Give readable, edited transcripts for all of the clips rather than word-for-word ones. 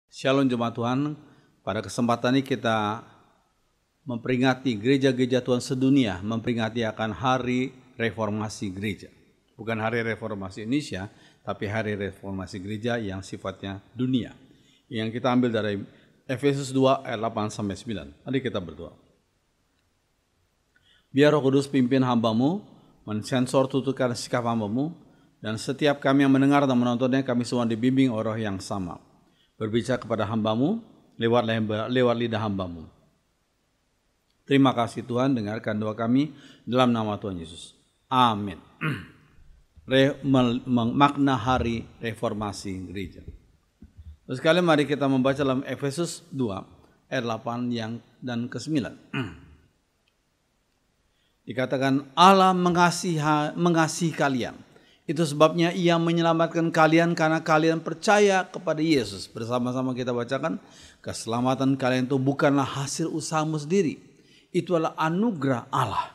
Shalom jemaat Tuhan, pada kesempatan ini kita memperingati gereja-gereja Tuhan sedunia, memperingati akan hari reformasi gereja. Bukan hari reformasi Indonesia, tapi hari reformasi gereja yang sifatnya dunia. Yang kita ambil dari Efesus 2 ayat 8-9. Mari kita berdoa. Biar Roh Kudus pimpin hambamu, mensensor tuturkan sikap hambamu, dan setiap kami yang mendengar dan menontonnya, kami semua dibimbing oleh Roh yang sama. Berbicara kepada hambamu lewat lidah hambamu. Terima kasih Tuhan, dengarkan doa kami dalam nama Tuhan Yesus. Amin. Makna hari reformasi gereja. Terus sekali mari kita membaca dalam Efesus 2 ayat 8 dan ke-9. Dikatakan Allah mengasihi kalian. Itu sebabnya ia menyelamatkan kalian karena kalian percaya kepada Yesus. Bersama-sama kita bacakan, keselamatan kalian itu bukanlah hasil usahamu sendiri. Itu adalah anugerah Allah.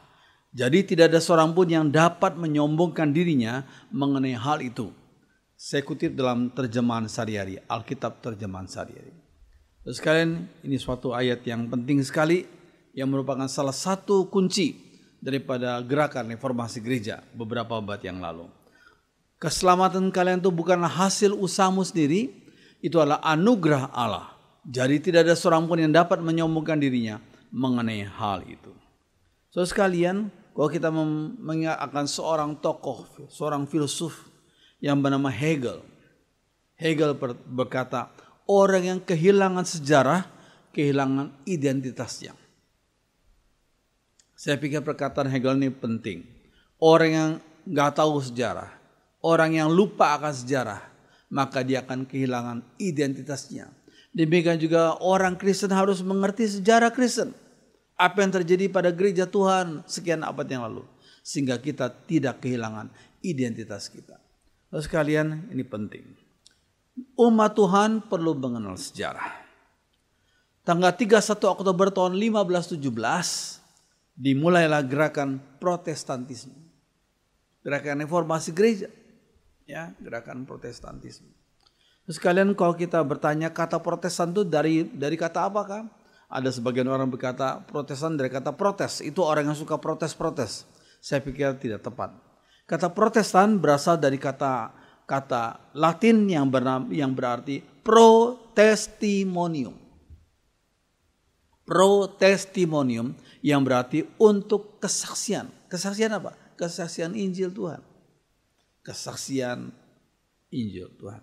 Jadi tidak ada seorang pun yang dapat menyombongkan dirinya mengenai hal itu. Saya kutip dalam terjemahan sehari-hari, Alkitab terjemahan sehari-hari. Terus sekalian, ini suatu ayat yang penting sekali, yang merupakan salah satu kunci daripada gerakan reformasi gereja beberapa abad yang lalu. Keselamatan kalian itu bukanlah hasil usahamu sendiri, itu adalah anugerah Allah. Jadi tidak ada seorang pun yang dapat menyombongkan dirinya mengenai hal itu. So sekalian, kalau kita mengingat akan seorang tokoh, seorang filsuf yang bernama Hegel. Hegel berkata, orang yang kehilangan sejarah, kehilangan identitasnya. Saya pikir perkataan Hegel ini penting. Orang yang nggak tahu sejarah, orang yang lupa akan sejarah, maka dia akan kehilangan identitasnya. Demikian juga orang Kristen harus mengerti sejarah Kristen. Apa yang terjadi pada gereja Tuhan sekian abad yang lalu. Sehingga kita tidak kehilangan identitas kita. Terus sekalian, ini penting. Umat Tuhan perlu mengenal sejarah. Tanggal 31 Oktober tahun 1517, dimulailah gerakan Protestantisme. Gerakan reformasi gereja. Ya, gerakan Protestantisme. Terus kalian kalau kita bertanya kata Protestan itu dari kata apakah? Ada sebagian orang berkata Protestan dari kata protes. Itu orang yang suka protes-protes. Saya pikir tidak tepat. Kata Protestan berasal dari kata Latin yang berarti pro-testimonium. Pro-testimonium yang berarti untuk kesaksian. Kesaksian apa? Kesaksian Injil Tuhan. Kesaksian Injil Tuhan.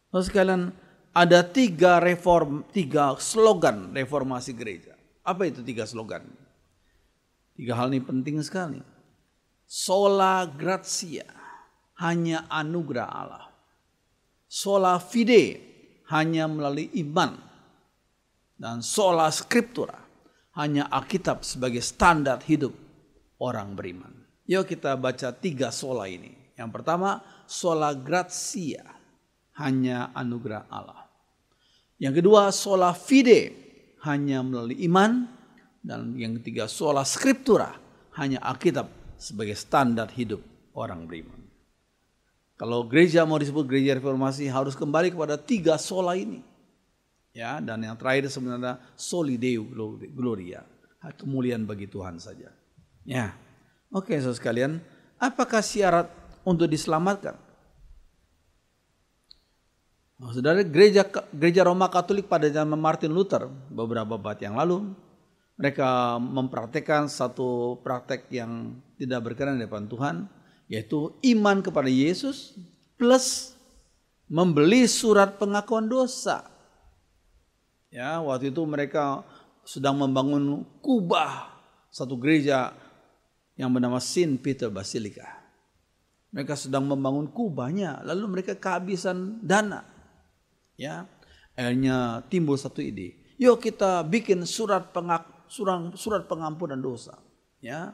Terus sekalian, ada tiga slogan reformasi gereja. Apa itu tiga slogan? Tiga hal ini penting sekali. Sola gratia, hanya anugerah Allah. Sola fide, hanya melalui iman. Dan sola scriptura, hanya Alkitab sebagai standar hidup orang beriman. Yuk kita baca tiga sola ini. Yang pertama, sola gratia, hanya anugerah Allah. Yang kedua, sola fide, hanya melalui iman. Dan yang ketiga, sola scriptura, hanya Alkitab sebagai standar hidup orang beriman. Kalau gereja mau disebut gereja reformasi harus kembali kepada tiga sola ini. Ya, dan yang terakhir sebenarnya soli Deo gloria, kemuliaan bagi Tuhan saja. Ya, oke saudara sekalian, apakah syarat untuk diselamatkan? Saudara, gereja Roma Katolik pada zaman Martin Luther beberapa abad yang lalu, mereka mempraktekkan satu praktek yang tidak berkenan di hadapan Tuhan, yaitu iman kepada Yesus plus membeli surat pengakuan dosa. Ya, waktu itu mereka sedang membangun kubah satu gereja yang bernama Saint Peter Basilica. Mereka sedang membangun kubahnya, lalu mereka kehabisan dana. Ya, akhirnya timbul satu ide. Yuk kita bikin surat pengampunan dosa. Ya,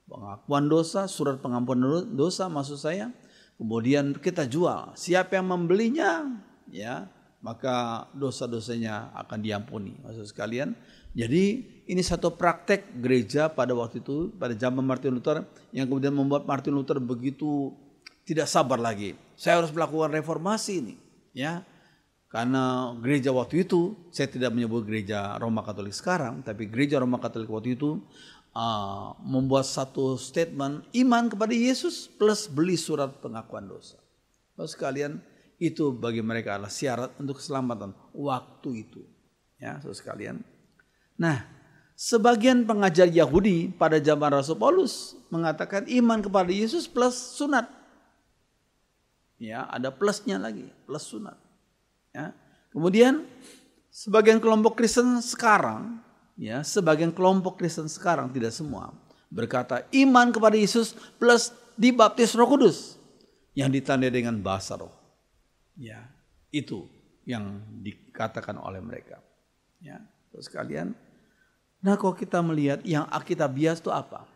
pengakuan dosa, surat pengampunan dosa maksud saya. Kemudian kita jual. Siapa yang membelinya, ya, maka dosa-dosanya akan diampuni. Maksud sekalian. Jadi ini satu praktek gereja pada waktu itu, pada zaman Martin Luther, yang kemudian membuat Martin Luther begitu tidak sabar lagi. Saya harus melakukan reformasi ini, ya. Karena gereja waktu itu, saya tidak menyebut gereja Roma Katolik sekarang, tapi gereja Roma Katolik waktu itu membuat satu statement iman kepada Yesus plus beli surat pengakuan dosa. Lalu sekalian, itu bagi mereka adalah syarat untuk keselamatan waktu itu. Ya, saudara sekalian. Nah, sebagian pengajar Yahudi pada zaman Rasul Paulus mengatakan iman kepada Yesus plus sunat. Ya, ada plusnya lagi, plus sunat. Ya. Kemudian sebagian kelompok Kristen sekarang, ya, sebagian kelompok Kristen sekarang, tidak semua, berkata iman kepada Yesus plus dibaptis Roh Kudus yang ditandai dengan bahasa roh. Ya, itu yang dikatakan oleh mereka. Ya, terus sekalian. Nah, kalau kita melihat yang Alkitabias itu apa?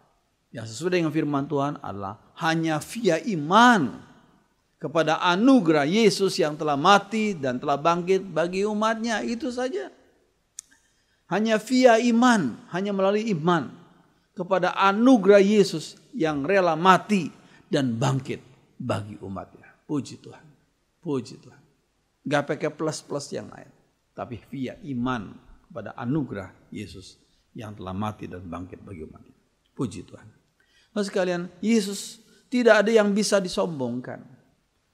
Yang sesuai dengan firman Tuhan adalah hanya via iman kepada anugerah Yesus yang telah mati dan telah bangkit bagi umatnya, itu saja. Hanya via iman, hanya melalui iman kepada anugerah Yesus yang rela mati dan bangkit bagi umatnya. Puji Tuhan, puji Tuhan. Gak pakai plus-plus yang lain, tapi via iman kepada anugerah Yesus yang telah mati dan bangkit bagi umatnya. Puji Tuhan. Nah sekalian, Yesus tidak ada yang bisa disombongkan.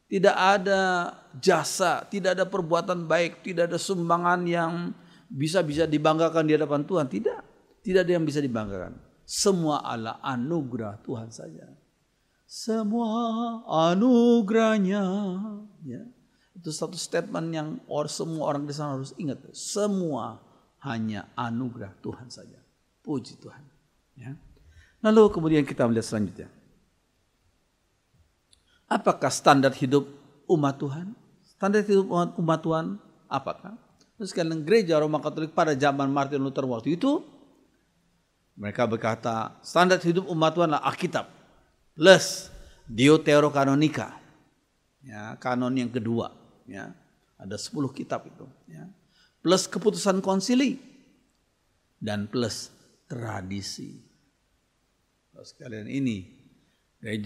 Tidak ada jasa, tidak ada perbuatan baik, tidak ada sumbangan yang bisa dibanggakan di hadapan Tuhan. Tidak ada yang bisa dibanggakan. Semua adalah anugerah Tuhan saja. Semua anugerahnya. Ya. Itu satu statement yang semua orang di sana harus ingat. Semua hanya anugerah Tuhan saja. Puji Tuhan. Ya. Lalu kemudian kita melihat selanjutnya. Apakah standar hidup umat Tuhan? Standar hidup umat Tuhan apakah? Terus sekalian gereja Roma Katolik pada zaman Martin Luther waktu itu, mereka berkata standar hidup umat Tuhan adalah Alkitab plus Deuterokanonika. Ya, kanon yang kedua. Ya, ada 10 kitab itu. Ya. Plus keputusan konsili dan plus tradisi. Terus sekalian ini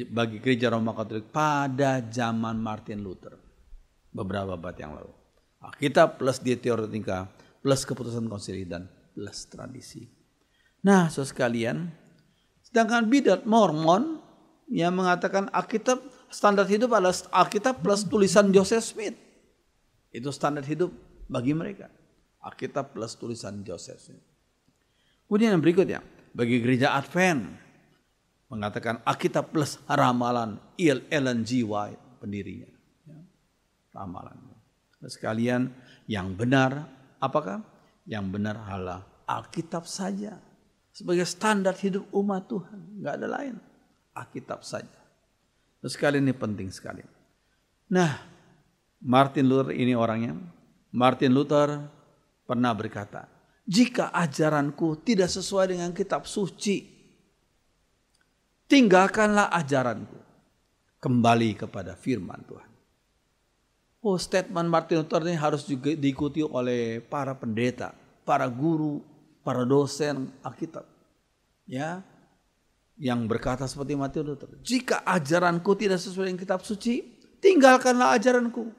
bagi gereja Roma Katolik pada zaman Martin Luther beberapa abad yang lalu. Alkitab plus Deuterokanonika plus keputusan konsili dan plus tradisi. Nah, saudara sekalian, sedangkan bidat Mormon yang mengatakan Alkitab standar hidup adalah Alkitab plus tulisan Joseph Smith. Itu standar hidup bagi mereka. Alkitab plus tulisan Joseph Smith. Kemudian yang berikutnya, bagi gereja Advent mengatakan Alkitab plus ramalan Ellen G. White pendirinya. Ya, ramalan. Sekalian yang benar apakah? Yang benar adalah Alkitab saja. Sebagai standar hidup umat Tuhan. Gak ada lain. Alkitab saja. Sekalian ini penting sekali. Nah, Martin Luther ini orangnya. Martin Luther pernah berkata, jika ajaranku tidak sesuai dengan kitab suci, tinggalkanlah ajaranku. Kembali kepada firman Tuhan. Oh, statement Martin Luther ini harus juga diikuti oleh para pendeta, para guru, para dosen Alkitab. Ya, yang berkata seperti Martin Luther. Jika ajaranku tidak sesuai dengan kitab suci, tinggalkanlah ajaranku.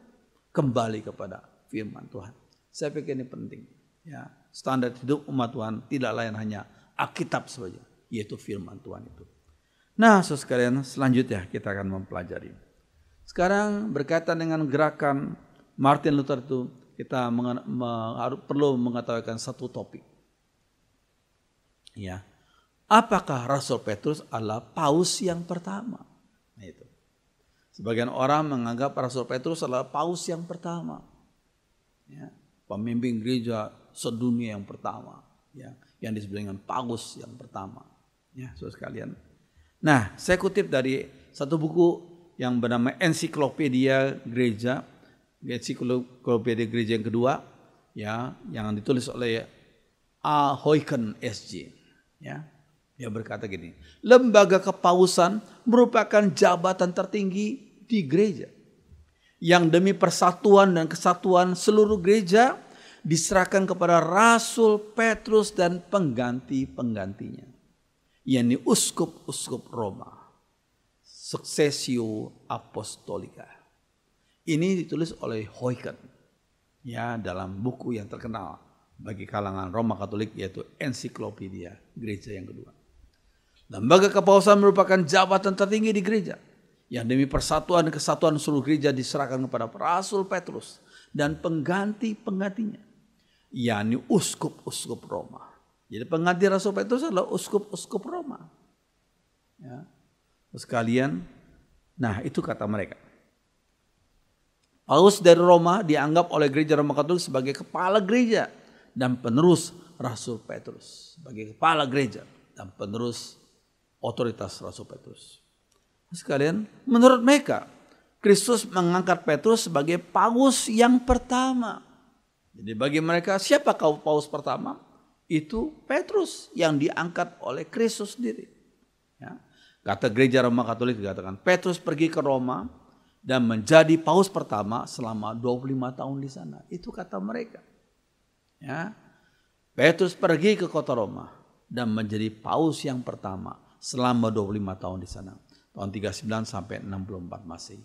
Kembali kepada firman Tuhan. Saya pikir ini penting. Ya, standar hidup umat Tuhan tidak lain hanya Alkitab saja, yaitu firman Tuhan itu. Nah, saudara sekalian, selanjutnya kita akan mempelajari. Sekarang berkaitan dengan gerakan Martin Luther itu, kita perlu mengetahui satu topik. Ya, apakah Rasul Petrus adalah paus yang pertama? Nah, itu. Sebagian orang menganggap Rasul Petrus adalah paus yang pertama. Ya, pemimpin gereja sedunia yang pertama. Ya, yang disebut dengan paus yang pertama. Ya, saudara sekalian. Nah, saya kutip dari satu buku yang bernama Ensiklopedia Gereja, Ensiklopedia Gereja yang kedua, ya, yang ditulis oleh A. Huyken SJ. Ya, dia berkata gini, lembaga kepausan merupakan jabatan tertinggi di gereja, yang demi persatuan dan kesatuan seluruh gereja diserahkan kepada Rasul Petrus dan pengganti-penggantinya. yakni uskup-uskup Roma, Successio Apostolica. Ini ditulis oleh Huyken. Ya, dalam buku yang terkenal bagi kalangan Roma Katolik, yaitu Ensiklopedia Gereja yang kedua. Lembaga kepausan merupakan jabatan tertinggi di gereja yang demi persatuan dan kesatuan seluruh gereja diserahkan kepada Rasul Petrus dan pengganti-penggantinya, yakni uskup-uskup Roma. Jadi pengganti Rasul Petrus adalah uskup-uskup Roma. Ya. Sekalian, nah itu kata mereka. Paus dari Roma dianggap oleh gereja Roma Katolik sebagai kepala gereja dan penerus Rasul Petrus. Sebagai kepala gereja dan penerus otoritas Rasul Petrus. Sekalian, menurut mereka, Kristus mengangkat Petrus sebagai paus yang pertama. Jadi bagi mereka, siapa paus pertama? Itu Petrus yang diangkat oleh Kristus sendiri. Ya. Kata gereja Roma Katolik dikatakan, Petrus pergi ke Roma dan menjadi paus pertama selama 25 tahun di sana. Itu kata mereka. Ya. Petrus pergi ke kota Roma dan menjadi paus yang pertama selama 25 tahun di sana. Tahun 39 sampai 64 Masehi.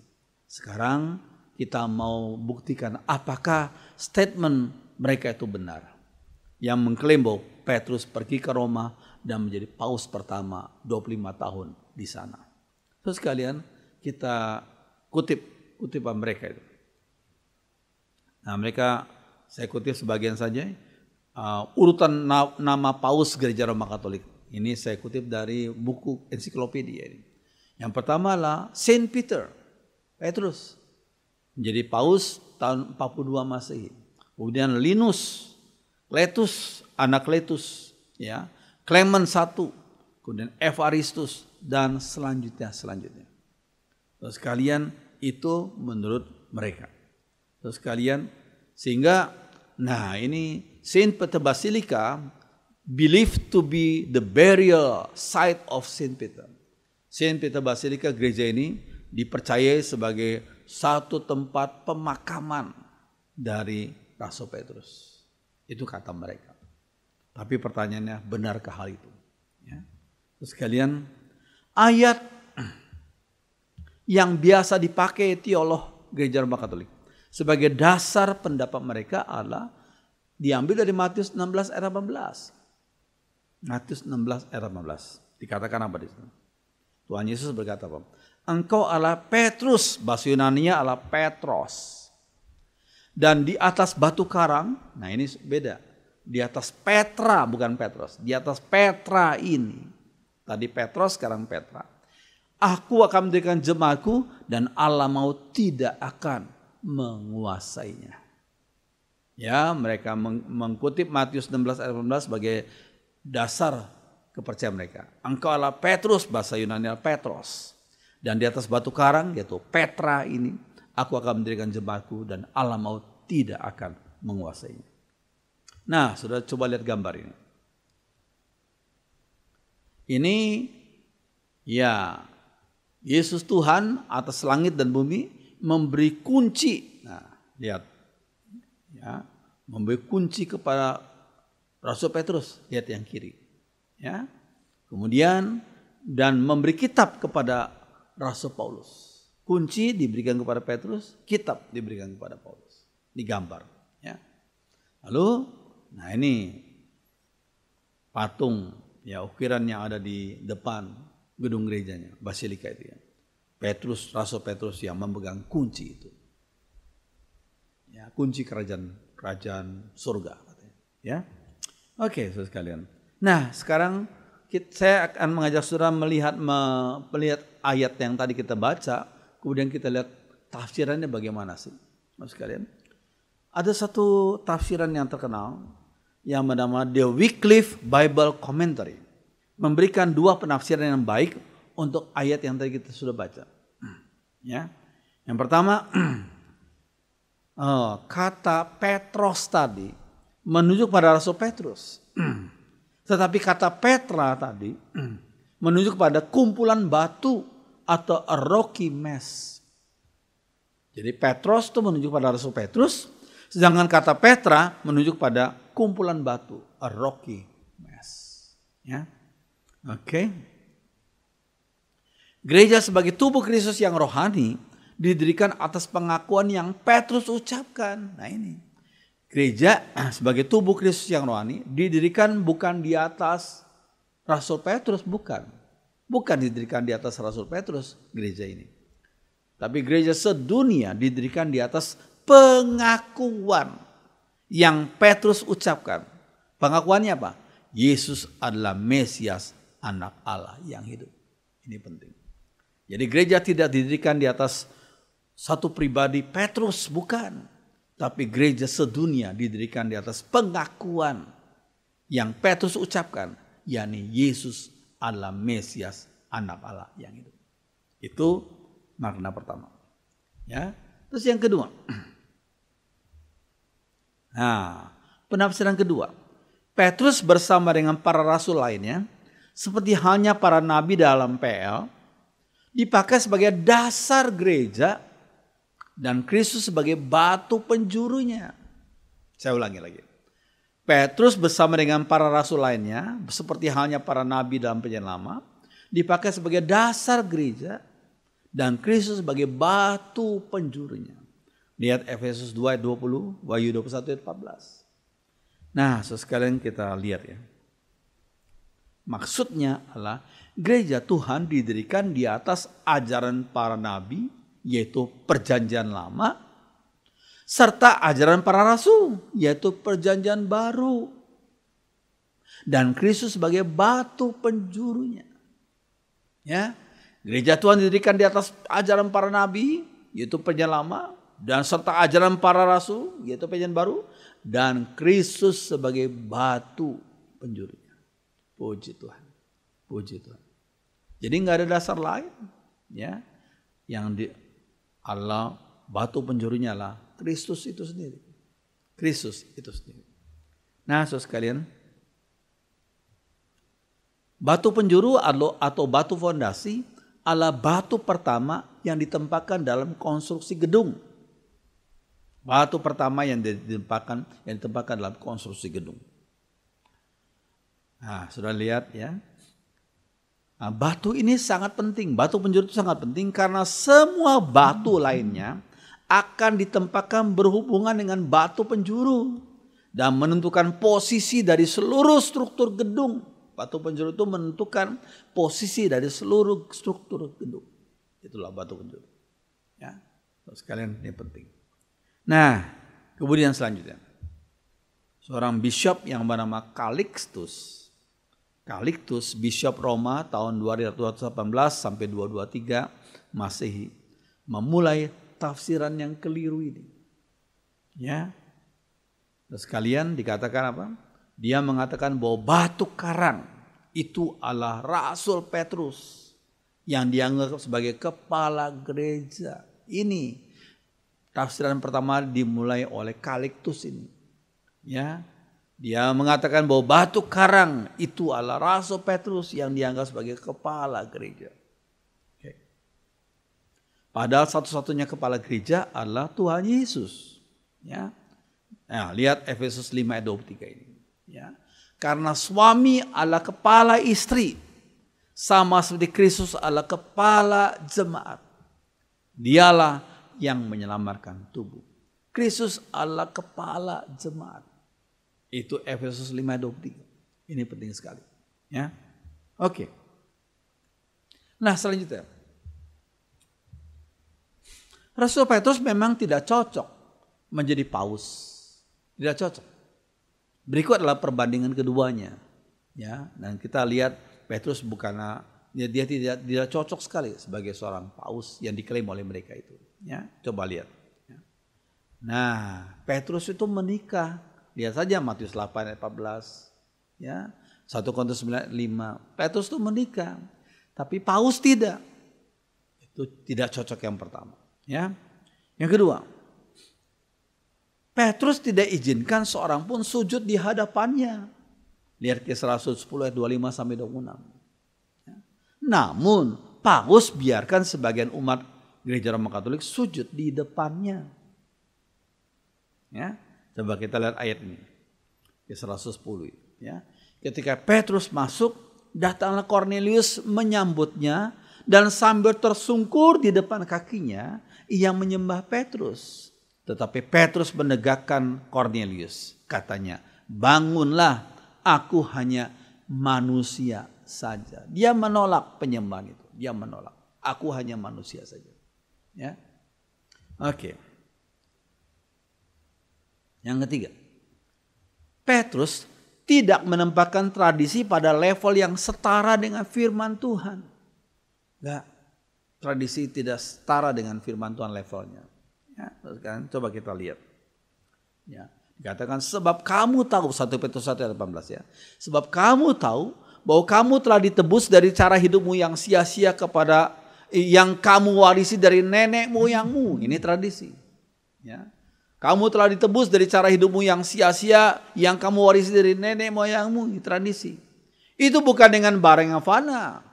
Sekarang kita mau buktikan apakah statement mereka itu benar. Yang mengklaim bahwa Petrus pergi ke Roma dan menjadi paus pertama 25 tahun di sana. Terus sekalian kita kutipan mereka itu. Nah mereka, saya kutip sebagian saja. Urutan nama paus gereja Roma Katolik. Ini saya kutip dari buku ensiklopedia ini. Yang pertama adalah Saint Peter, Petrus, menjadi paus tahun 42 Masehi. Kemudian Linus, Letus, anak Letus, ya, Clement I, kemudian Evaristus dan selanjutnya. Terus kalian itu menurut mereka. Terus kalian sehingga, nah ini Saint Peter Basilica believed to be the burial site of Saint Peter. Saint Peter Basilica, gereja ini dipercayai sebagai satu tempat pemakaman dari Rasul Petrus. Itu kata mereka. Tapi pertanyaannya, benarkah hal itu? Ya. Terus kalian, ayat yang biasa dipakai teolog gereja Roma Katolik sebagai dasar pendapat mereka adalah diambil dari Matius 16 ayat 18. Matius 16 ayat 18. Dikatakan apa di situ? Tuhan Yesus berkata apa? Engkau adalah Petrus, bahasa Yunaninya adalah Petros. Dan di atas batu karang, nah ini beda. Di atas Petra, bukan Petros. Di atas Petra ini. Tadi Petros, sekarang Petra. Aku akan mendirikan jemaatku dan Allah mau tidak akan menguasainya. Ya, mereka mengutip Matius 16 ayat 18 sebagai dasar kepercayaan mereka. Engkau adalah Petrus, bahasa Yunani Petros. Dan di atas batu karang, yaitu Petra ini, aku akan mendirikan jemaatku dan Allah mau tidak akan menguasainya. Nah, sudah coba lihat gambar ini. Ini ya Yesus Tuhan atas langit dan bumi memberi kunci. Nah, lihat. Ya, memberi kunci kepada Rasul Petrus, lihat yang kiri. Ya. Kemudian dan memberi kitab kepada Rasul Paulus. Kunci diberikan kepada Petrus, kitab diberikan kepada Paulus. Digambar, ya. Lalu, nah ini patung ya ukiran yang ada di depan gedung gerejanya, basilika itu ya. Petrus, Rasul Petrus yang memegang kunci itu. Ya, kunci kerajaan surga katanya, ya. Oke, saudara sekalian. Nah, sekarang saya akan mengajak saudara melihat ayat yang tadi kita baca, kemudian kita lihat tafsirannya bagaimana sih, saudara sekalian. Ada satu tafsiran yang terkenal yang bernama The Wycliffe Bible Commentary, memberikan dua penafsiran yang baik untuk ayat yang tadi kita sudah baca. Ya, yang pertama, kata Petros tadi menunjuk pada Rasul Petrus. Tetapi kata Petra tadi menunjuk pada kumpulan batu atau a rocky mass. Jadi Petros itu menunjuk pada Rasul Petrus, sedangkan kata Petra menunjuk pada kumpulan batu, a rocky mass. Ya, oke. Gereja sebagai tubuh Kristus yang rohani didirikan atas pengakuan yang Petrus ucapkan. Nah ini, Gereja sebagai tubuh Kristus yang rohani didirikan bukan di atas Rasul Petrus, bukan. Bukan didirikan di atas Rasul Petrus gereja ini. Tapi gereja sedunia didirikan di atas pengakuan yang Petrus ucapkan. Pengakuannya apa? Yesus adalah Mesias, anak Allah yang hidup. Ini penting. Jadi gereja tidak didirikan di atas satu pribadi Petrus, bukan. Tapi gereja sedunia didirikan di atas pengakuan yang Petrus ucapkan, yakni Yesus adalah Mesias, anak Allah yang hidup. Itu makna pertama. Ya. Terus yang kedua. Nah, penafsiran kedua. Petrus bersama dengan para rasul lainnya, seperti halnya para nabi dalam PL, dipakai sebagai dasar gereja dan Kristus sebagai batu penjurunya. Saya ulangi lagi. Petrus bersama dengan para rasul lainnya, seperti halnya para nabi dalam Perjanjian Lama, dipakai sebagai dasar gereja dan Kristus sebagai batu penjurunya. Lihat Efesus 2 ayat 20, Wahyu 21 ayat 14. Nah, sekalian kita lihat ya. Maksudnya adalah gereja Tuhan didirikan di atas ajaran para nabi, yaitu Perjanjian Lama, serta ajaran para rasul, yaitu Perjanjian Baru. Dan Kristus sebagai batu penjurunya. Ya, gereja Tuhan didirikan di atas ajaran para nabi, yaitu Perjanjian Lama, dan serta ajaran para rasul, yaitu Perjanjian Baru, dan Kristus sebagai batu penjurunya. Puji Tuhan, puji Tuhan. Jadi nggak ada dasar lain, ya, yang di Allah batu penjurunya lah Kristus itu sendiri. Kristus itu sendiri. Nah, saudara sekalian, batu penjuru atau batu fondasi adalah batu pertama yang ditempatkan dalam konstruksi gedung. Batu pertama yang ditempatkan dalam konstruksi gedung. Nah, sudah lihat ya. Nah, batu ini sangat penting. Batu penjuru itu sangat penting karena semua batu lainnya akan ditempatkan berhubungan dengan batu penjuru dan menentukan posisi dari seluruh struktur gedung. Batu penjuru itu menentukan posisi dari seluruh struktur gedung. Itulah batu penjuru. Ya, sekalian ini penting. Nah, kemudian selanjutnya, seorang bishop yang bernama Calixtus, bishop Roma tahun 218 sampai 223 Masehi, memulai tafsiran yang keliru ini. Ya. Terus sekalian dikatakan apa? Dia mengatakan bahwa batu karang itu adalah Rasul Petrus yang dianggap sebagai kepala gereja. Ini tafsiran pertama dimulai oleh Calixtus ini. Ya. Dia mengatakan bahwa batu karang itu adalah Rasul Petrus yang dianggap sebagai kepala gereja. Okay. Padahal satu-satunya kepala gereja adalah Tuhan Yesus. Ya. Nah, lihat Efesus 5 ayat 23 ini. Ya. Karena suami adalah kepala istri, sama seperti Kristus adalah kepala jemaat. Dialah yang menyelamatkan tubuh. Kristus adalah kepala jemaat. Itu Efesus 5:23. Ini penting sekali. Ya, oke. Nah, selanjutnya, Rasul Petrus memang tidak cocok menjadi paus. Tidak cocok. Berikut adalah perbandingan keduanya. Ya, dan kita lihat Petrus bukanlah dia tidak cocok sekali sebagai seorang paus yang diklaim oleh mereka itu. Ya, coba lihat. Nah, Petrus itu menikah. Lihat saja Matius 8 ayat 14. Ya, 1 Korintus 9 ayat 5. Petrus itu menikah, tapi paus tidak. Itu tidak cocok yang pertama. Ya, yang kedua, Petrus tidak izinkan seorang pun sujud di hadapannya. Lihat Kisah Rasul 10 ayat 25 sampai 26. Ya. Namun paus biarkan sebagian umat Gereja Roma Katolik sujud di depannya. Ya, coba kita lihat ayat ini. Kisah Rasul 10. Ya. Ketika Petrus masuk, datanglah Cornelius menyambutnya dan sambil tersungkur di depan kakinya, ia menyembah Petrus. Tetapi Petrus menegakkan Kornelius. Katanya, bangunlah, aku hanya manusia saja. Dia menolak penyembahan itu. Dia menolak. Aku hanya manusia saja. Ya. Oke. Yang ketiga, Petrus tidak menempatkan tradisi pada level yang setara dengan firman Tuhan. Enggak. Tradisi tidak setara dengan firman Tuhan levelnya. Ya, kan? Coba kita lihat. Ya, dikatakan sebab kamu tahu, 1 Petrus 1 ayat 18 ya. Sebab kamu tahu bahwa kamu telah ditebus dari cara hidupmu yang sia-sia kepada yang kamu warisi dari nenek moyangmu. Ini tradisi. Ya. Kamu telah ditebus dari cara hidupmu yang sia-sia yang kamu warisi dari nenek moyangmu. Ini tradisi. Itu bukan dengan barang yang fana,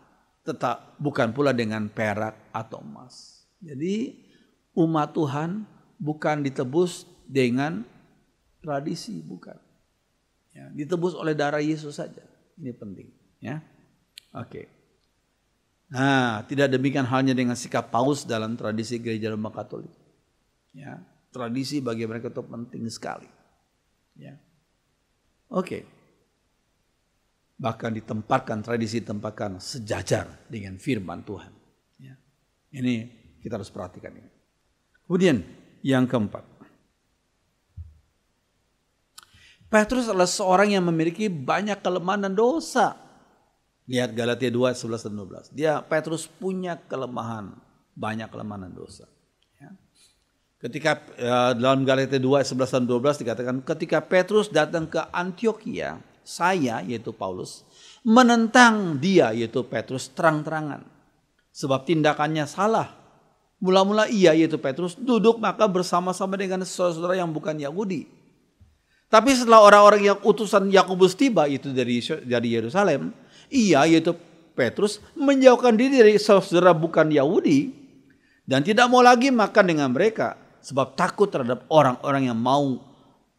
tetap bukan pula dengan perak atau emas. Jadi umat Tuhan bukan ditebus dengan tradisi, bukan. Ya, ditebus oleh darah Yesus saja. Ini penting. Ya, oke. Nah, tidak demikian halnya dengan sikap Paus dalam tradisi gereja Roma Katolik. Ya, tradisi bagi mereka itu penting sekali. Ya, oke. Bahkan tradisi ditempatkan sejajar dengan firman Tuhan. Ya. Ini kita harus perhatikan ini. Kemudian yang keempat, Petrus adalah seorang yang memiliki banyak kelemahan dan dosa. Lihat Galatia 2, 11 dan 12. Petrus punya kelemahan, banyak kelemahan dan dosa. Ya. Ketika dalam Galatia 2, 11 dan 12 dikatakan, ketika Petrus datang ke Antiokhia, saya yaitu Paulus menentang dia yaitu Petrus terang-terangan. Sebab tindakannya salah. Mula-mula ia yaitu Petrus duduk maka bersama-sama dengan saudara-saudara yang bukan Yahudi. Tapi setelah orang-orang yang utusan Yakobus tiba itu dari Yerusalem, ia yaitu Petrus menjauhkan diri dari saudara bukan Yahudi dan tidak mau lagi makan dengan mereka sebab takut terhadap orang-orang yang mau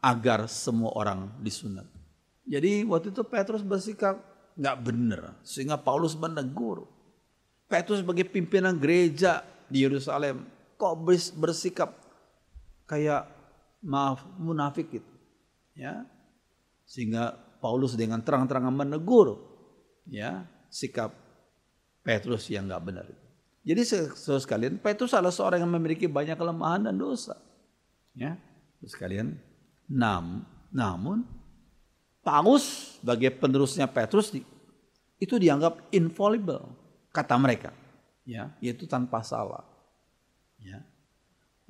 agar semua orang disunat. Jadi waktu itu Petrus bersikap nggak benar sehingga Paulus menegur. Petrus sebagai pimpinan gereja di Yerusalem kok bersikap kayak munafik gitu. Ya. Sehingga Paulus dengan terang-terangan menegur ya sikap Petrus yang nggak benar itu. Jadi saudara sekalian, Petrus adalah seorang yang memiliki banyak kelemahan dan dosa. Ya, saudara sekalian. Namun Paulus sebagai penerusnya Petrus itu dianggap infallible kata mereka, ya, yaitu tanpa salah. Ya.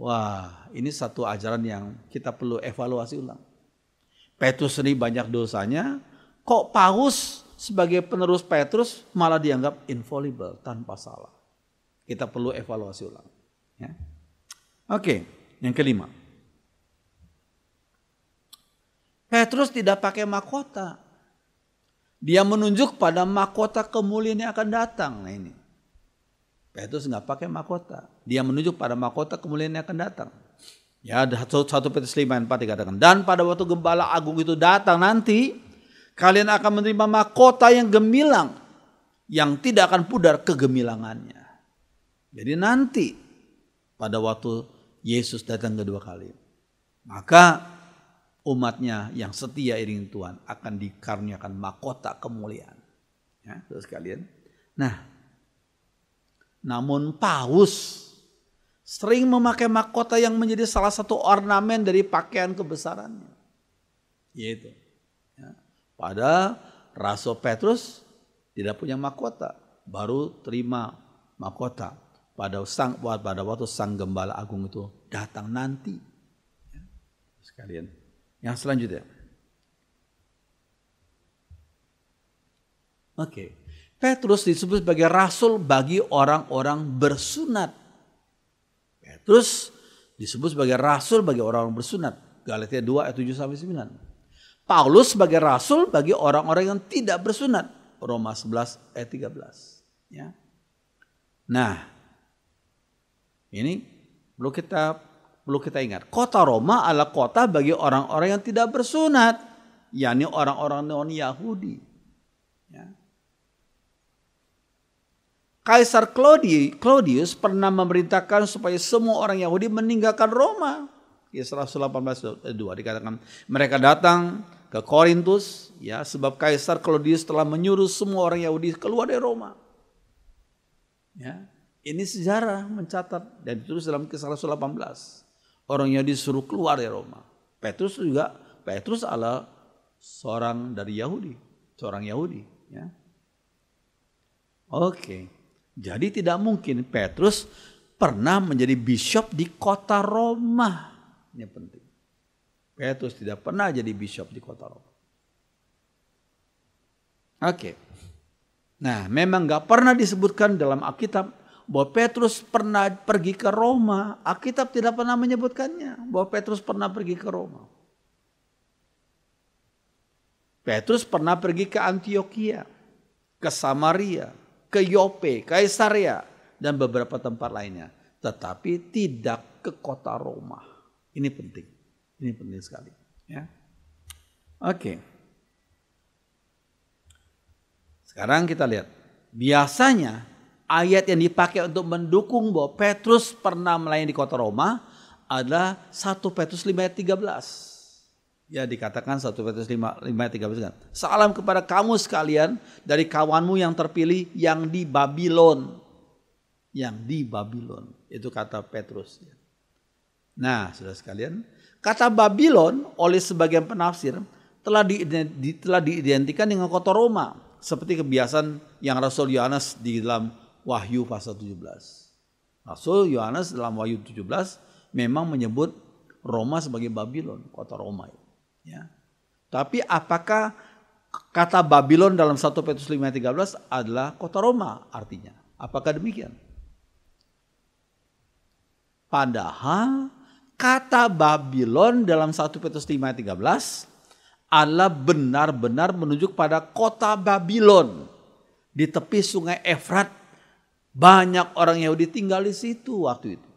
Wah, ini satu ajaran yang kita perlu evaluasi ulang. Petrus sendiri banyak dosanya, kok Paulus sebagai penerus Petrus malah dianggap infallible, tanpa salah. Kita perlu evaluasi ulang. Ya. Oke, yang kelima. Petrus tidak pakai mahkota. Dia menunjuk pada mahkota kemuliaan yang akan datang. Nah ini. Petrus nggak pakai mahkota. Dia menunjuk pada mahkota kemuliaan yang akan datang. Ya, 1 Petrus 5 ayat 4 dikatakan. Dan pada waktu gembala agung itu datang nanti, kalian akan menerima mahkota yang gemilang, yang tidak akan pudar kegemilangannya. Jadi nanti, pada waktu Yesus datang kedua kali, maka umatnya yang setia iring Tuhan akan dikaruniakan mahkota kemuliaan. Ya, terus kalian. Nah, namun Paulus sering memakai mahkota yang menjadi salah satu ornamen dari pakaian kebesarannya. Yaitu. Ya, pada Rasul Petrus tidak punya mahkota, baru terima mahkota pada waktu sang gembala agung itu datang nanti. Ya, sekalian. Yang selanjutnya. Oke. Petrus disebut sebagai rasul bagi orang-orang bersunat. Petrus disebut sebagai rasul bagi orang-orang bersunat. Galatia 2 ayat 7 sampai 9. Paulus sebagai rasul bagi orang-orang yang tidak bersunat. Roma 11 ayat 13. Ya. Nah, ini perlu kita ingat. Kota Roma adalah kota bagi orang-orang yang tidak bersunat, yakni orang-orang non-Yahudi. Ya. Kaisar Claudius pernah memerintahkan supaya semua orang Yahudi meninggalkan Roma Kisah Rasul 18:2 dikatakan mereka datang ke Korintus ya sebab Kaisar Claudius telah menyuruh semua orang Yahudi keluar dari Roma. Ya, ini sejarah mencatat dan ditulis dalam Kisah Rasul 18. Orang Yahudi disuruh keluar dari Roma. Petrus adalah seorang dari Yahudi, seorang Yahudi ya. Oke. Jadi tidak mungkin Petrus pernah menjadi bishop di kota Roma. Ini penting. Petrus tidak pernah jadi bishop di kota Roma. Oke. Nah, memang gak pernah disebutkan dalam Alkitab bahwa Petrus pernah pergi ke Roma. Alkitab tidak pernah menyebutkannya bahwa Petrus pernah pergi ke Roma. Petrus pernah pergi ke Antioquia, ke Samaria, ke Yope, Kaisarea, dan beberapa tempat lainnya. Tetapi tidak ke kota Roma. Ini penting. Ini penting sekali. Ya. Oke. Sekarang kita lihat. Biasanya ayat yang dipakai untuk mendukung bahwa Petrus pernah melayani di kota Roma adalah 1 Petrus 5 ayat 13. Ya dikatakan 1 Petrus 5 ayat 13. Salam kepada kamu sekalian dari kawanmu yang terpilih yang di Babylon. Yang di Babylon. Itu kata Petrus. Nah saudara sekalian. Kata Babylon oleh sebagian penafsir telah diidentikan dengan kota Roma. Seperti kebiasaan yang Rasul Yohanes di dalam Wahyu pasal 17. Rasul Yohanes dalam Wahyu 17 memang menyebut Roma sebagai Babylon, kota Roma. Ya. Tapi apakah kata Babylon dalam 1 Petrus 5 ayat 13 adalah kota Roma artinya? Apakah demikian? Padahal kata Babylon dalam 1 Petrus 5 ayat 13 adalah benar-benar menunjuk pada kota Babylon. Di tepi sungai Efrat banyak orang Yahudi tinggal di situ waktu itu.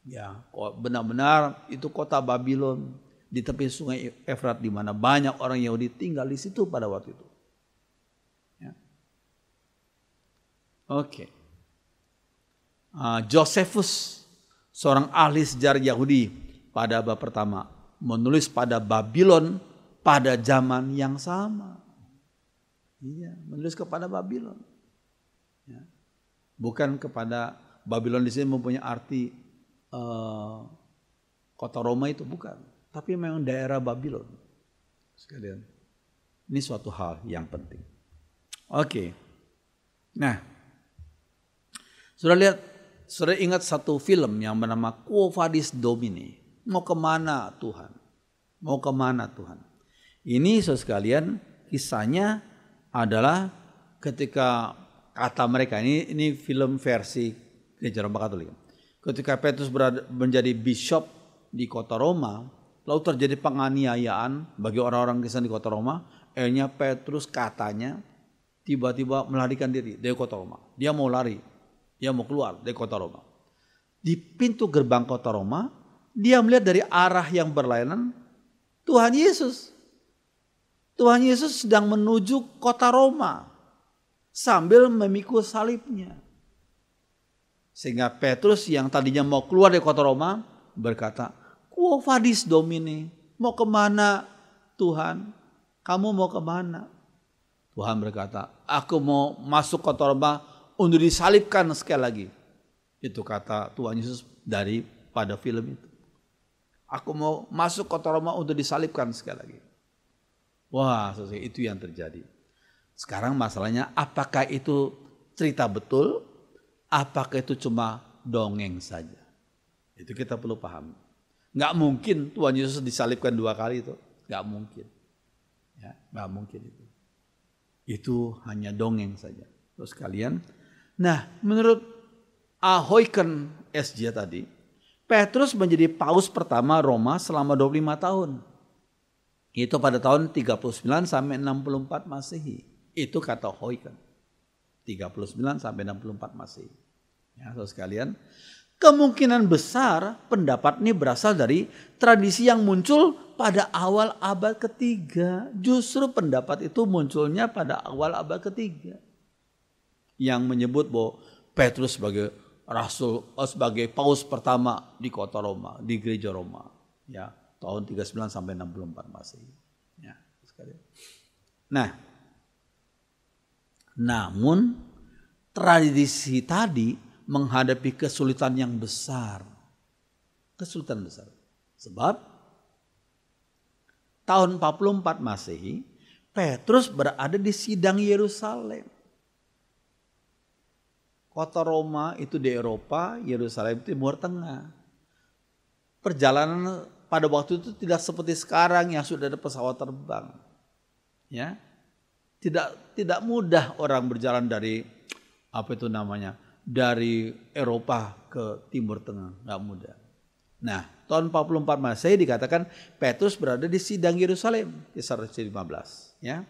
Ya, benar-benar itu kota Babylon di tepi sungai Efrat di mana banyak orang Yahudi tinggal di situ pada waktu itu. Ya. Oke. Josephus, seorang ahli sejarah Yahudi pada abad pertama, menulis pada Babylon pada zaman yang sama. Iya, menulis kepada Babylon. Ya. Bukan kepada Babylon di sini mempunyai arti kota Roma itu bukan, tapi memang daerah Babylon. Sekalian, ini suatu hal yang penting. Oke. Nah, sudah ingat satu film yang bernama Quo Vadis Domini. Mau kemana Tuhan? Mau kemana Tuhan? Ini saudara sekalian kisahnya adalah ketika kata mereka ini film versi Gereja Roma Katolik. Ketika Petrus menjadi bishop di kota Roma, lalu terjadi penganiayaan bagi orang-orang Kristen di kota Roma. Akhirnya Petrus katanya tiba-tiba melarikan diri dari kota Roma. Dia mau lari, dia mau keluar dari kota Roma. Di pintu gerbang kota Roma, dia melihat dari arah yang berlawanan Tuhan Yesus. Tuhan Yesus sedang menuju kota Roma sambil memikul salibnya. Sehingga Petrus yang tadinya mau keluar dari kota Roma berkata, Quo Vadis Domini, mau kemana Tuhan? Kamu mau kemana? Tuhan berkata, aku mau masuk kota Roma untuk disalibkan sekali lagi. Itu kata Tuhan Yesus pada film itu. Aku mau masuk kota Roma untuk disalibkan sekali lagi. Wah, itu yang terjadi. Sekarang masalahnya apakah itu cerita betul? Apakah itu cuma dongeng saja? Itu kita perlu paham. Nggak mungkin Tuhan Yesus disalibkan 2 kali itu. Nggak mungkin. Ya, nggak mungkin itu. Itu hanya dongeng saja. Terus kalian. Nah, menurut Ahoyken SJ tadi, Petrus menjadi paus pertama Roma selama 25 tahun. Itu pada tahun 39 sampai 64 Masehi. Itu kata Ahoyken. 39 sampai 64 Masehi. Ya, saudara sekalian, kemungkinan besar pendapat ini berasal dari tradisi yang muncul pada awal abad ketiga. Justru pendapat itu munculnya pada awal abad ketiga. Yang menyebut bahwa Petrus sebagai rasul, sebagai paus pertama di kota Roma, di gereja Roma. Ya, tahun 39 sampai 64 Masehi. Ya, sekalian. Nah, namun tradisi tadi menghadapi kesulitan yang besar. Kesulitan besar. Sebab tahun 44 Masehi, Petrus berada di sidang Yerusalem. Kota Roma itu di Eropa, Yerusalem itu Timur Tengah. Perjalanan pada waktu itu tidak seperti sekarang yang sudah ada pesawat terbang. Ya. Tidak mudah orang berjalan dari dari Eropa ke Timur Tengah, nggak mudah. Nah, tahun 44 Masehi dikatakan Petrus berada di sidang Yerusalem, kisah 15, ya.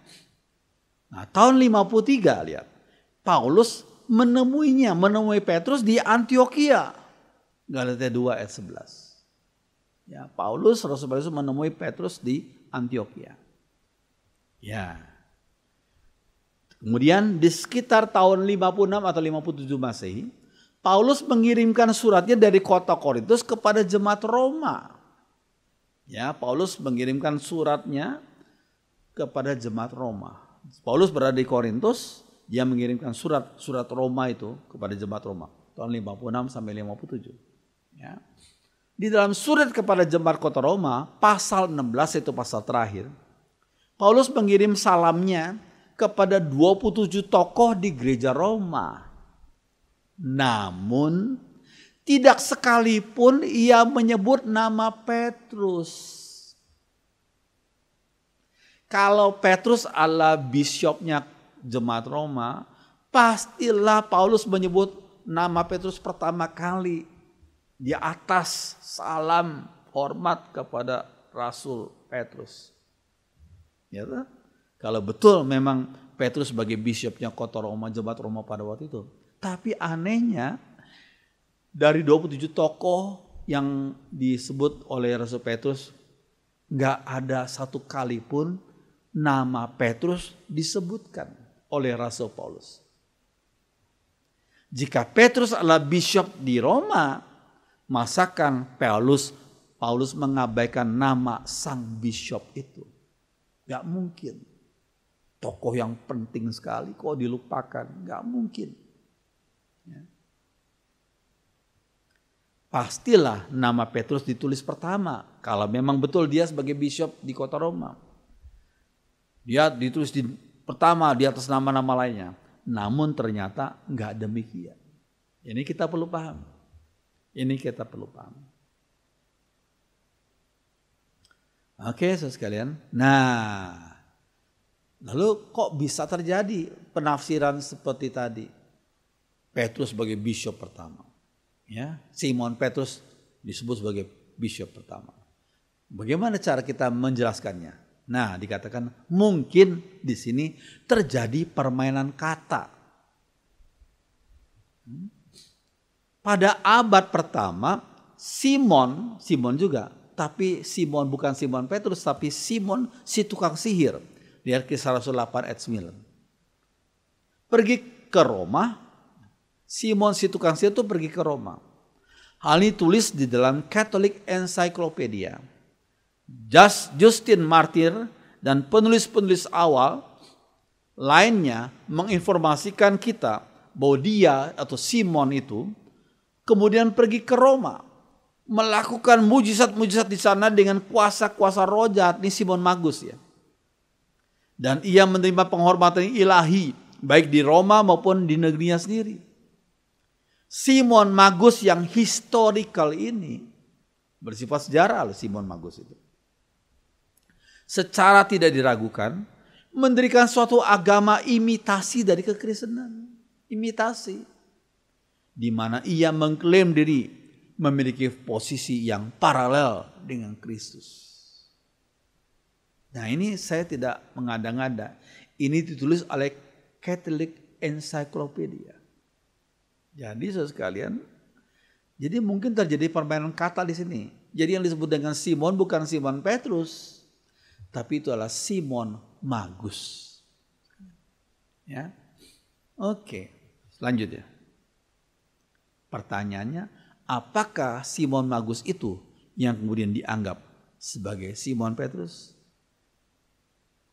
Nah, tahun 53 lihat, Paulus menemui Petrus di Antioquia. Galatia 2 ayat 11. Ya, Rasul Paulus menemui Petrus di Antioquia. Ya. Kemudian di sekitar tahun 56 atau 57 Masehi, Paulus mengirimkan suratnya dari kota Korintus kepada jemaat Roma. Ya, Paulus mengirimkan suratnya kepada jemaat Roma. Paulus berada di Korintus, dia mengirimkan surat Roma itu kepada jemaat Roma tahun 56 sampai 57. Ya. Di dalam surat kepada jemaat kota Roma, pasal 16 itu pasal terakhir, Paulus mengirim salamnya kepada 27 tokoh di gereja Roma. Namun tidak sekalipun ia menyebut nama Petrus. Kalau Petrus adalah biskopnya jemaat Roma, pastilah Paulus menyebut nama Petrus pertama kali di atas salam hormat kepada Rasul Petrus. Ya, kalau betul memang Petrus sebagai biskopnya kota Roma, jemaat Roma pada waktu itu. Tapi anehnya dari 27 tokoh yang disebut oleh Rasul Petrus, gak ada satu kali pun nama Petrus disebutkan oleh Rasul Paulus. Jika Petrus adalah biskop di Roma, masakan Paulus mengabaikan nama sang biskop itu? Gak mungkin. Tokoh yang penting sekali kok dilupakan. Gak mungkin. Ya. Pastilah nama Petrus ditulis pertama. Kalau memang betul dia sebagai biskop di kota Roma. Dia ditulis pertama di atas nama-nama lainnya. Namun ternyata gak demikian. Ini kita perlu paham. Oke, saudara sekalian. Nah, lalu kok bisa terjadi penafsiran seperti tadi? Petrus sebagai biskop pertama. Ya, Simon Petrus disebut sebagai biskop pertama. Bagaimana cara kita menjelaskannya? Nah, dikatakan mungkin di sini terjadi permainan kata. Pada abad pertama, Simon juga, tapi Simon bukan Simon Petrus, tapi Simon si tukang sihir. Lihat Kisah Rasul 8 ayat 9. Pergi ke Roma, Simon si tukang sihir itu pergi ke Roma. Hal ini tulis di dalam Catholic Encyclopedia. Justin Martyr dan penulis-penulis awal lainnya menginformasikan kita bahwa dia atau Simon itu kemudian pergi ke Roma, melakukan mujizat-mujizat di sana dengan kuasa-kuasa roh jahat. Ini Simon Magus ya. Dan ia menerima penghormatan ilahi baik di Roma maupun di negerinya sendiri. Simon Magus yang historical ini bersifat sejarah loh Simon Magus itu. Secara tidak diragukan mendirikan suatu agama imitasi dari kekristenan. Imitasi. Di mana ia mengklaim diri memiliki posisi yang paralel dengan Kristus. Nah, ini saya tidak mengada-ngada. Ini ditulis oleh Catholic Encyclopedia. Jadi saudara sekalian, jadi mungkin terjadi permainan kata di sini. Jadi yang disebut dengan Simon bukan Simon Petrus, tapi itu adalah Simon Magus. Ya. Oke, selanjutnya. Pertanyaannya, apakah Simon Magus itu yang kemudian dianggap sebagai Simon Petrus?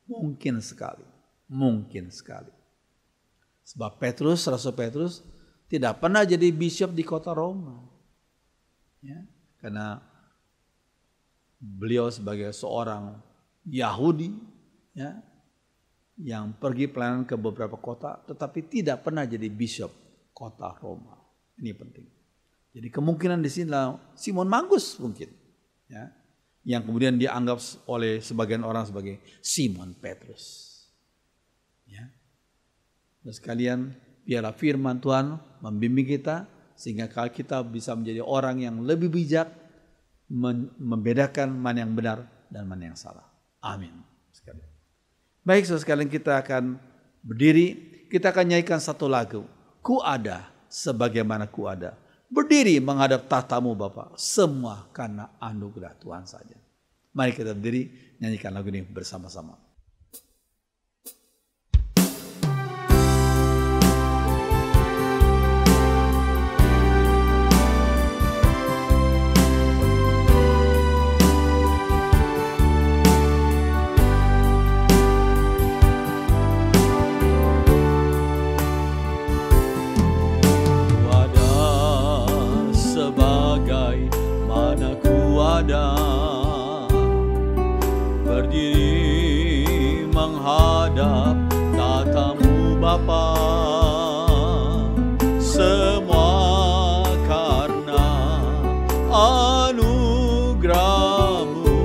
Mungkin sekali. Mungkin sekali. Sebab Petrus, Rasul Petrus tidak pernah jadi bishop di kota Roma. Ya, karena beliau sebagai seorang Yahudi, ya, yang pergi pelayanan ke beberapa kota, tetapi tidak pernah jadi bishop kota Roma. Ini penting. Jadi kemungkinan di sini Simon Magus mungkin, ya, yang kemudian dianggap oleh sebagian orang sebagai Simon Petrus. Ya. Dan sekalian, biarlah firman Tuhan membimbing kita sehingga kita bisa menjadi orang yang lebih bijak, membedakan mana yang benar dan mana yang salah. Amin. Baik, saudara sekalian, kita akan berdiri, kita akan nyanyikan satu lagu. Ku ada sebagaimana ku ada. Berdiri menghadap tahta-Mu Bapa, semua karena anugerah Tuhan saja. Mari kita berdiri, nyanyikan lagu ini bersama-sama. Berdiri menghadap tahta-Mu Bapa, semua karena anugerah-Mu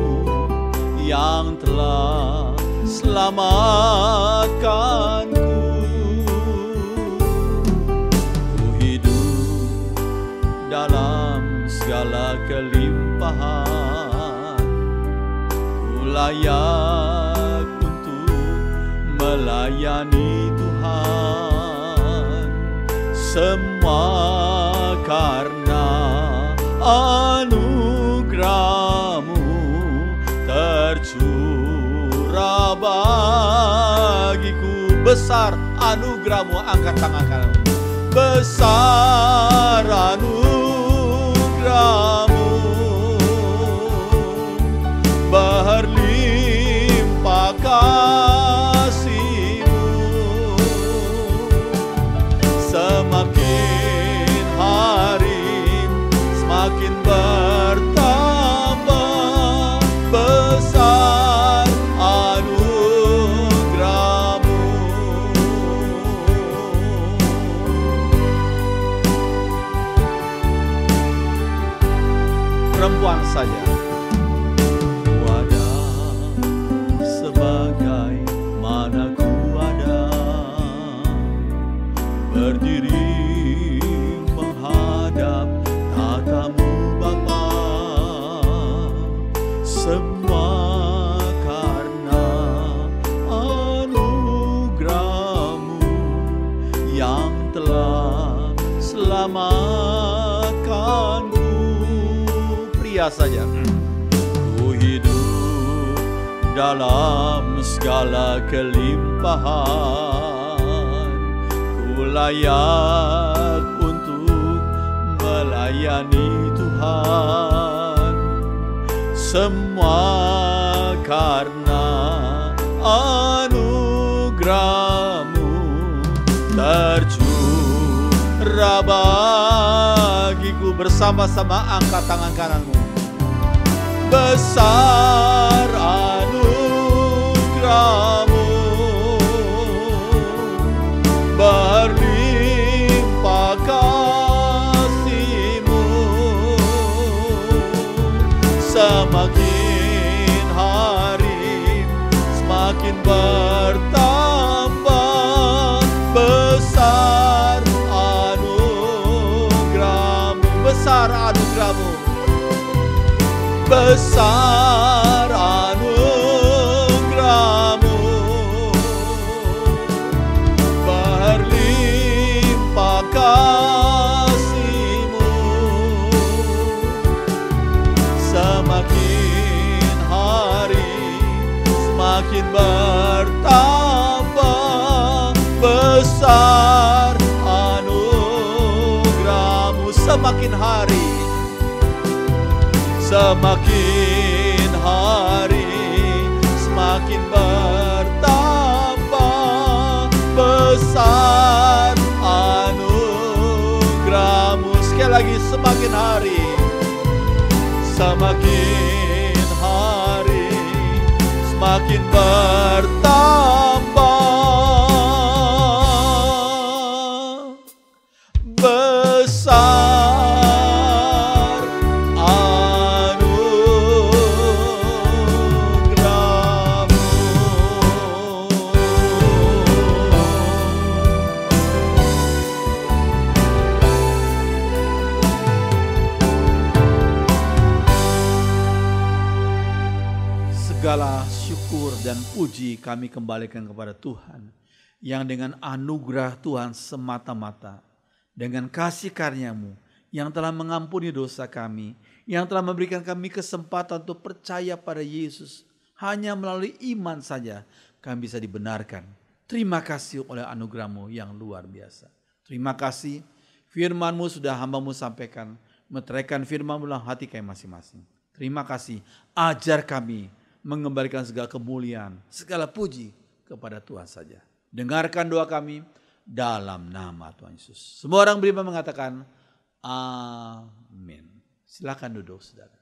yang telah selamatkanku. Ku hidup dalam segala kelimpahan, layak untuk melayani Tuhan, semua karena anugerah-Mu tercurah bagiku. Besar anugerah-Mu, angkat tangan kanan. Besar anugerah-Mu, berlimpah kasih-Mu, semakin hari semakin bertambah besar anugerah-Mu. Perempuan saja. Sebagaimana ku ada, berdiri menghadap tahta-Mu Bapa, semua karena anugerah-Mu yang telah selamatkanku. Pria saja. Ku hidup dalam segala kelimpahan, ku layak untuk melayani Tuhan, semua karena anugerah-Mu tercurah bagiku. Bersama-sama angkat tangan kananmu. Besar anugerah-Mu, berlimpah kasih-Mu, semakin hari semakin bertambah besar anugerah-Mu. Besar anugerah-Mu, besar anugerah-Mu, berlimpah kasih-Mu, semakin hari semakin bertambah besar anugerah-Mu. Semakin hari semakin hari semakin hari semakin bertambah besar anugerah-Mu. Segala syukur dan puji kami kembalikan kepada Tuhan, yang dengan anugerah Tuhan semata-mata, dengan kasih karunia-Mu yang telah mengampuni dosa kami, yang telah memberikan kami kesempatan untuk percaya pada Yesus. Hanya melalui iman saja kami bisa dibenarkan. Terima kasih oleh anugerah-Mu yang luar biasa. Terima kasih, firman-Mu sudah hamba-Mu sampaikan, meteraikan firman-Mu dalam hati kami masing-masing. Terima kasih, ajar kami mengembalikan segala kemuliaan, segala puji kepada Tuhan saja. Dengarkan doa kami dalam nama Tuhan Yesus. Semua orang beriman mengatakan amin. Silakan duduk, saudara.